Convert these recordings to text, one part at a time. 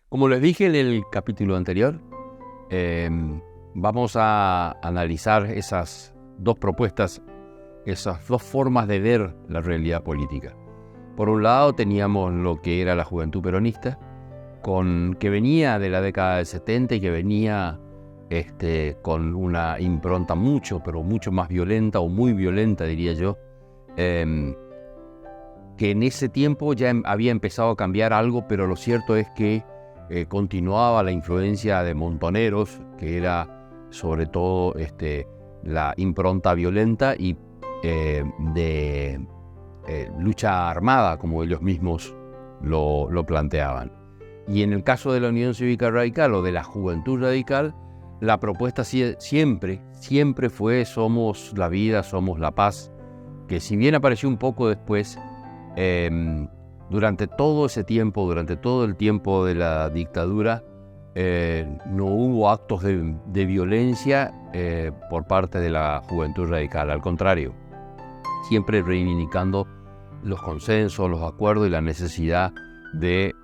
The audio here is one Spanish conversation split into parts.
Como les dije en el capítulo anterior, vamos a analizar esas dos propuestas, esas dos formas de ver la realidad política. Por un lado teníamos lo que era la juventud peronista, que venía de la década del 70 y que venía con una impronta mucho más violenta, o muy violenta diría yo, que en ese tiempo ya había empezado a cambiar algo, pero lo cierto es que continuaba la influencia de Montoneros, que era sobre todo la impronta violenta y de lucha armada, como ellos mismos lo planteaban. Y en el caso de la Unión Cívica Radical o de la Juventud Radical, la propuesta siempre fue somos la vida, somos la paz, que si bien apareció un poco después, durante todo ese tiempo, durante todo el tiempo de la dictadura, no hubo actos de violencia por parte de la Juventud Radical. Al contrario, siempre reivindicando los consensos, los acuerdos y la necesidad de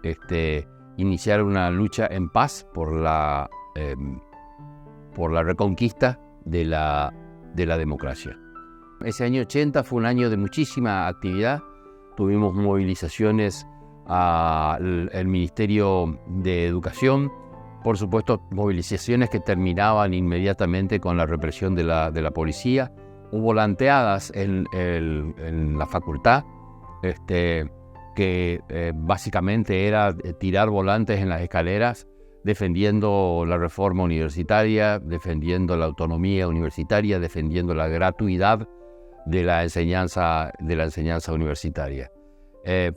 iniciar una lucha en paz por la reconquista de la democracia. Ese año 80 fue un año de muchísima actividad. Tuvimos movilizaciones al Ministerio de Educación, por supuesto movilizaciones que terminaban inmediatamente con la represión de la policía. Hubo volanteadas en la facultad, que básicamente era tirar volantes en las escaleras, defendiendo la reforma universitaria, defendiendo la autonomía universitaria, defendiendo la gratuidad de la enseñanza universitaria.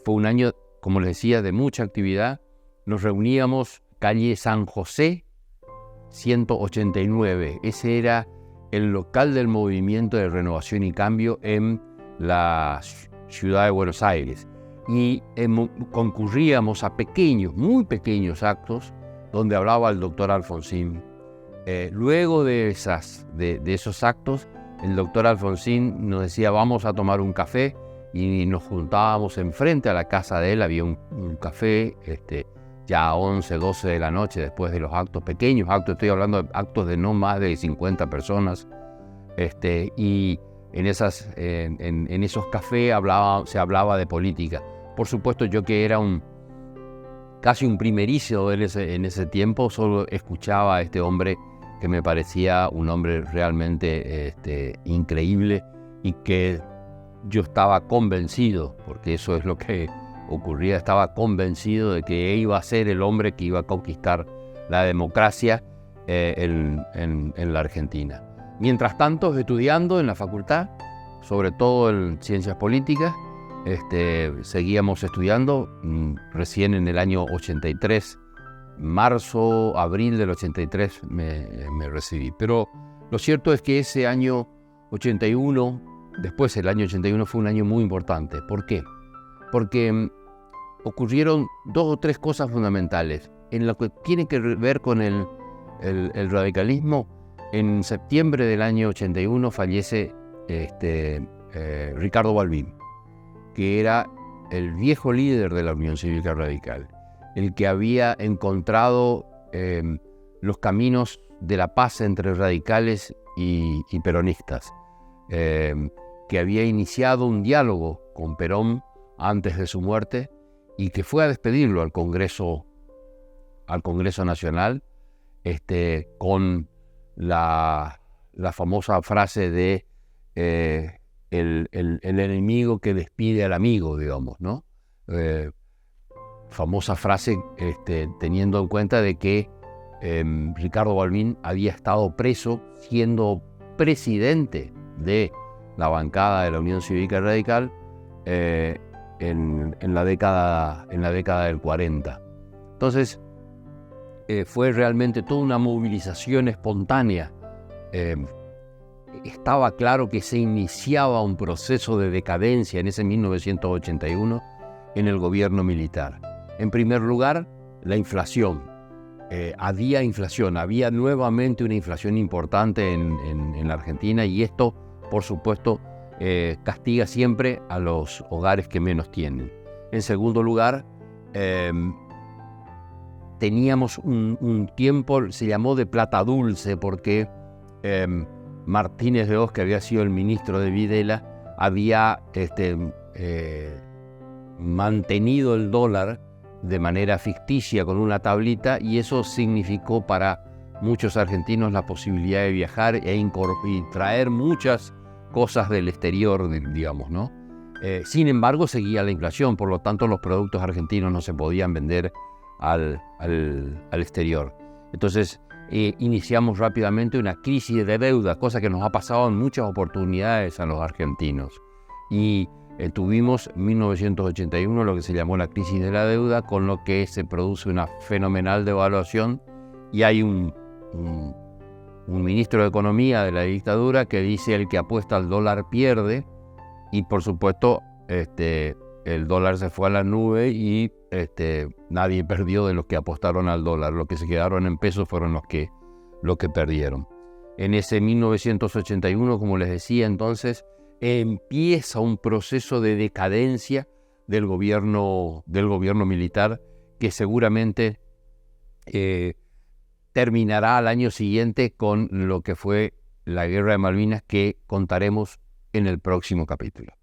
Fue un año, como les decía, de mucha actividad. Nos reuníamos calle San José 189. Ese era el local del Movimiento de Renovación y Cambio en la ciudad de Buenos Aires. Y concurríamos a muy pequeños actos donde hablaba el doctor Alfonsín. Luego de esos actos, el doctor Alfonsín nos decía vamos a tomar un café, y nos juntábamos enfrente a la casa de él. Había un café ya a 11, 12 de la noche, después de los actos, pequeños actos, estoy hablando de actos de no más de 50 personas, y en esos cafés se hablaba de política. Por supuesto, yo que era casi un primerizo en ese tiempo, solo escuchaba a este hombre que me parecía un hombre realmente increíble, y que yo estaba convencido, porque eso es lo que ocurría, estaba convencido de que iba a ser el hombre que iba a conquistar la democracia en la Argentina. Mientras tanto, estudiando en la facultad, sobre todo en ciencias políticas, seguíamos estudiando. Recién en el año 83, marzo, abril del 83 me recibí. Pero lo cierto es que ese año 81, después el año 81 fue un año muy importante. ¿Por qué? Porque ocurrieron dos o tres cosas fundamentales. En lo que tiene que ver con el radicalismo, en septiembre del año 81 fallece Ricardo Balbín, que era el viejo líder de la Unión Cívica Radical, el que había encontrado los caminos de la paz entre radicales y peronistas, que había iniciado un diálogo con Perón antes de su muerte, y que fue a despedirlo al Congreso Nacional, con la famosa frase de el enemigo que despide al amigo, digamos, ¿no? Famosa frase teniendo en cuenta de que Ricardo Balbín había estado preso siendo presidente de la bancada de la Unión Cívica Radical en la década del 40. Entonces fue realmente toda una movilización espontánea. Estaba claro que se iniciaba un proceso de decadencia en ese 1981 en el gobierno militar. En primer lugar, la inflación. Había nuevamente una inflación importante en la Argentina, y esto, por supuesto, castiga siempre a los hogares que menos tienen. En segundo lugar, teníamos un tiempo, se llamó de plata dulce, porque Martínez de Hoz, que había sido el ministro de Videla, había mantenido el dólar de manera ficticia con una tablita, y eso significó para muchos argentinos la posibilidad de viajar y traer muchas cosas del exterior, digamos, ¿no? Sin embargo, seguía la inflación, por lo tanto los productos argentinos no se podían vender al exterior. Entonces iniciamos rápidamente una crisis de deuda, cosa que nos ha pasado en muchas oportunidades a los argentinos. Y tuvimos en 1981 lo que se llamó la crisis de la deuda, con lo que se produce una fenomenal devaluación, y hay un ministro de Economía de la dictadura que dice: el que apuesta al dólar pierde. Y por supuesto el dólar se fue a la nube y nadie perdió de los que apostaron al dólar. Los que se quedaron en pesos fueron los que perdieron. En ese 1981, como les decía, entonces empieza un proceso de decadencia del gobierno militar, que seguramente terminará al año siguiente con lo que fue la Guerra de Malvinas, que contaremos en el próximo capítulo.